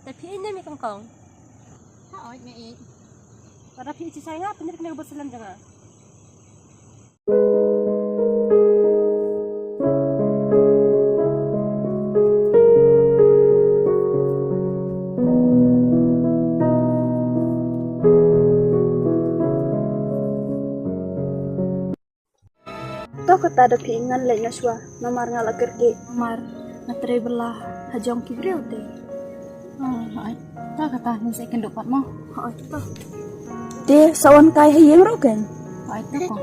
Tapi ini mi kangkong. Ha, oy, may Para pi saya nga penir kena berselam jangan. Toh kata ada piingan lain naswa, namar ngala kerge, namar natray belah hajong kibriw te. Ay, ta kata ni sa kendupat mo. Hoy, toh. De sawan kay hayeng rogan. Ay, ta ko.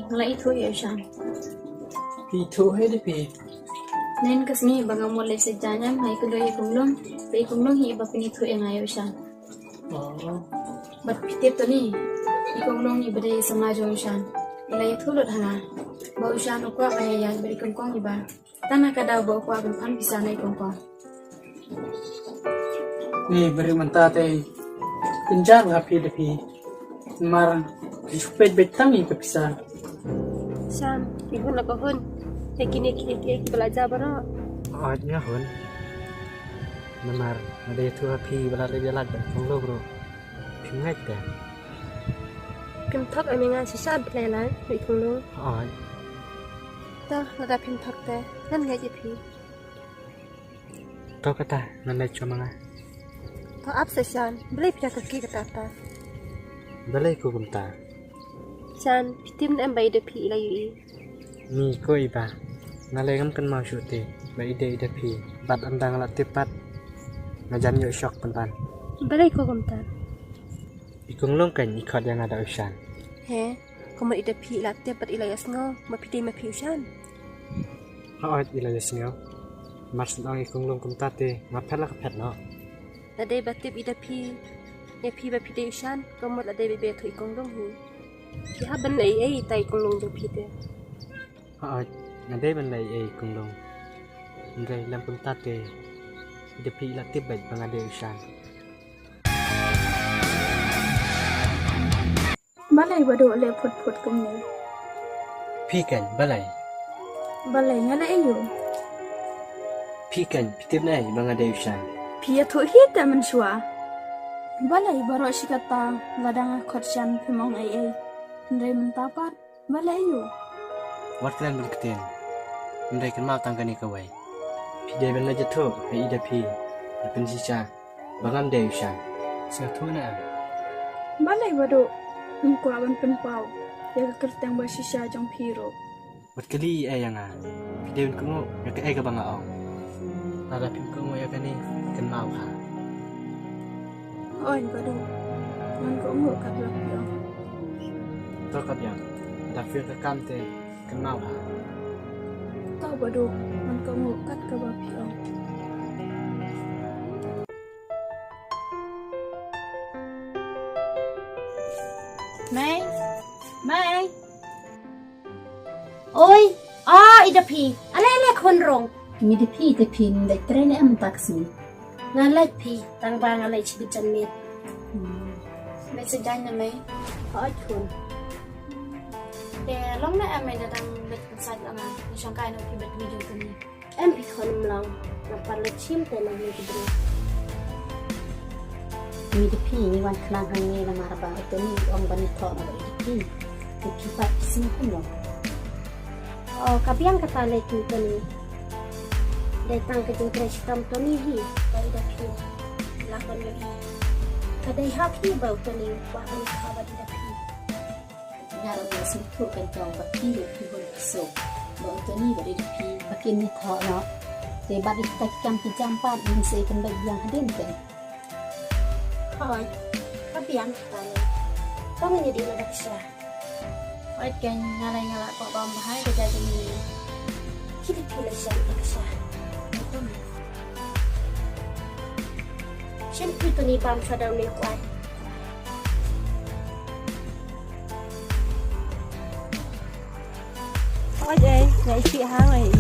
Ngalai itu ya Shan. Itu hai deh pi. Nen kasmi bangam mulai sejanya mai kedua ikumlong hi bapin itu yang ayo Shan. Oh, Bat pitip tu ni ikumlong ni berdaya samajo Shan. Ngalai itu lut hana. Bau Shan ukwa kaya yang beri kongkong iba. Tanah kadau bau ukwa kan bisa naik kongkong. nih beri mentate. Kenjar ngapi deh pi. Mar supet betang ini kepisah. Sam, ibu nak kahun. Kini belajar bara. Aja hun. Namar ada itu api balai jalan dan lo bro. Pingat kan. Pim thak amingan sisa belan pi kunglo. Ah, Toh lada pim thak te. Nan ngaji pi. kau kata nanda cuma ngah. Toh ap sesan, beli pijak kaki kata ta. Balai ku gumta. San, pitim na ambay de pi ilayu i. Ni ko iba. Ngalai ngam kan mau syuti. Ba ide pi. Bat andang lat tepat. Ngajam yo shock pentan. Balay ko kumta. Ikung long kan ikut yang ada usan. He, kumar ida pi ilate pat ilayas ngo, mapiti mapi usan. Haat ila desnyo. Marsud ang ikung long kumtate ngapel lah kapet no. Lade batip ida pi. Ya pi bapiti usan, kumar lade bebe tu ikong long hu. Ki haban ay tay ikong long do pi te. Haat ngade bandai ikung long. Ndai lam kumtate. Ida pi ila tibet bangade usan. Balay bado le put kumne. Pikan balai. Balay ngala ayo. Pikan pitib nai bangade usan. Pia tu hita menswa. Balay baro sikata ladang korsyan pimong ay. Ndray mentapat. Balay ayo. Warklan berketin. Ndai kan mau tangkani kawai. Pidai benda jatuh. Hai ida pi. Ipin sisa. Bangam de usan. Satu na. Balay bado. Mungko aban penpau. Ya kertang basisya jong piro. Wat kali yang ah. Pidai kungo ya ke ega banga au. Nada pim kungo ya kani kan mau ha. Oy bado. Man ko mo kablak yo. Tokap yang. Da fir ka kamte kan mau ha. Tau bado. Man ko mo kat ka ba pio. Mai. Oi, ida pi. Ale kon rong. Mi de pi te pin de trene am taksi. Ngalai pi tang bang ngalai cibican mit. Mai sejanya mai. Ai kun. De long na amai na tang bet sai anga. Ni sangkai no pi bet video tu ni. Em pi kon mlang. Nampak lecim te nang mi de. Mi de pi ni wan klang hangi na maraba to ni ong ban to na de pi. Te pi pa sim kun lo. Oh, kabiang kata leki tu ni. Datang ke jengkres kam tu ni hi. Dari dah pi. Lakon lagi. Kadai hapi bau tu ni. Bahkan khabar dah pi. Ngaro ni sim tu kan jong ba pi de pi hon so. Ba to ni ba de pi bakin ni tho no. Te ba di tak kam pi jampat ni se kan ba yang haden kan. Hai. Kabiang kata ni. Kau ni jadi nak syah. Ait kan ngalai kok bawang bahaya ke jadi ni. Kita pilih siapa kesah. Siapa itu ni bang sadar ni kuat. Ôi ngày chị hang này.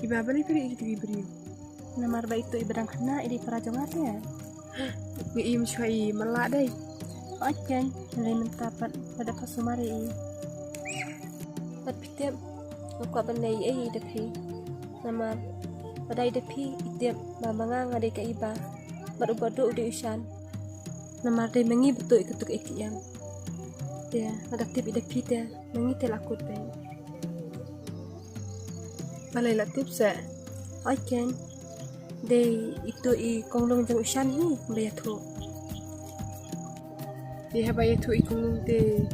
Iba balik kiri gitu ibri. Namar ba itu ibrang kena idi prajongatnya. Ngiim syai melak dai. Ojen nilai mentapat pada pasumari. Tapi aku benai depi. Namar pada depi itu mamanga ngade ka iba. Baru bodoh udah usan. Namar dai mengi betul ikutuk ikiam. Dia negatif depi dia mengi telakut bai. Balai latip sa. Ojen dai itu konglong jang usan hi mulai tu. Di habaya tu ikung te.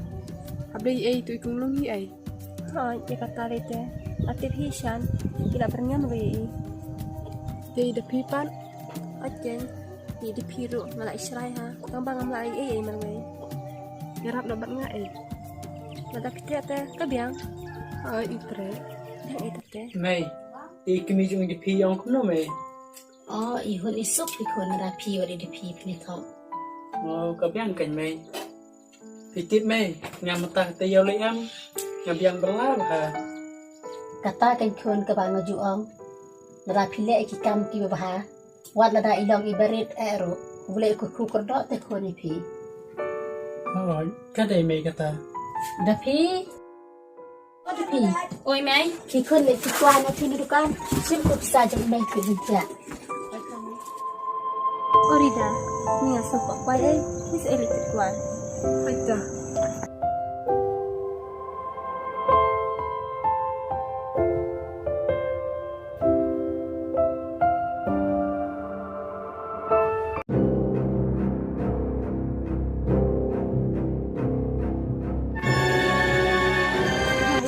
Habdai tu ikung long hi ai. Hai, dia kata lete. Aktif hisan, tidak pernah mulai. Dai da pipan. Ojen di piru malah Israel ha. Kang bang mulai mulai. Yarap dapat nga ai. Mada pitya te kabiang. Ai itre. Yang itu te. Mei, ikimi jung di pi yang kuno mei. Oh, ihun isuk ikun rapi wadi di pi pini tau. Oh, kabiang kan mei. Pitip mei, ngamata te yau le am. Ngabiang berlar ha. Kata kan kun ke bang juang. Rapi le iki kam ki baha. Wat lada ilong ibarit ero. Boleh ikut kukur dot te kun ipi. Oh, kadai mei kata. Dapi. Oh dapi. Oi mai. Ki kun le ki kuan api dudukan. Sim ku bisa jeng mai ki bija. Orida, ni asal kok kuai kis elit kuan. Aita.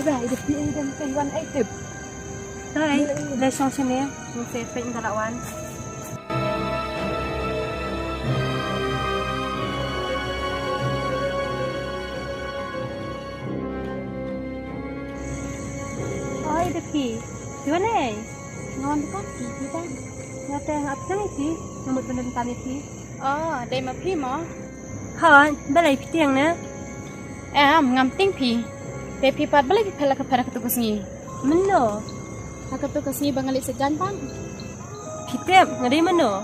Bye depi dan kaiwan tip. Hai, lesson sini, mesti peng dalawan. Oi depi, di mana? Ngon kan kita. Ngate ngap nang iki, nomor bener kami iki. Oh, dai ma pi mo. Han, balai pitiang na. Ngam ting pi. Te pi pat balik pela ke para ketukus ni. Meno, Ketukus ni bangalit sejan pan. pitep ngade meno.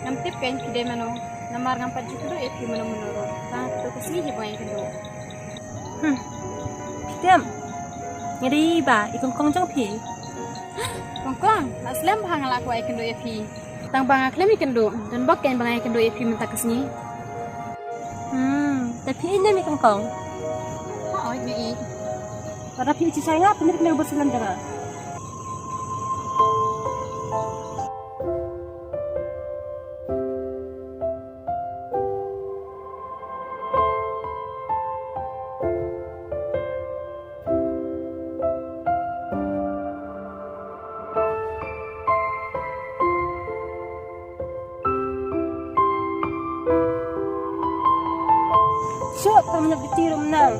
Ngam tip kan kide mano. Namar ngam pat jukro e pi mano menoro. Ta ketukus ni je bang kendo. Pitep. Ngade ba ikong kong jang pi. Kongkong, aslam bang ala ko ai kendo e pi. Tang bang aklem kendo dan bok kan bang ai kendo e pi mentakas ni. Tapi ini mi kong kong. Oh, ni. Para pi ci saya bener bener bosan jangan. Syok, kamu nak ditiru menang.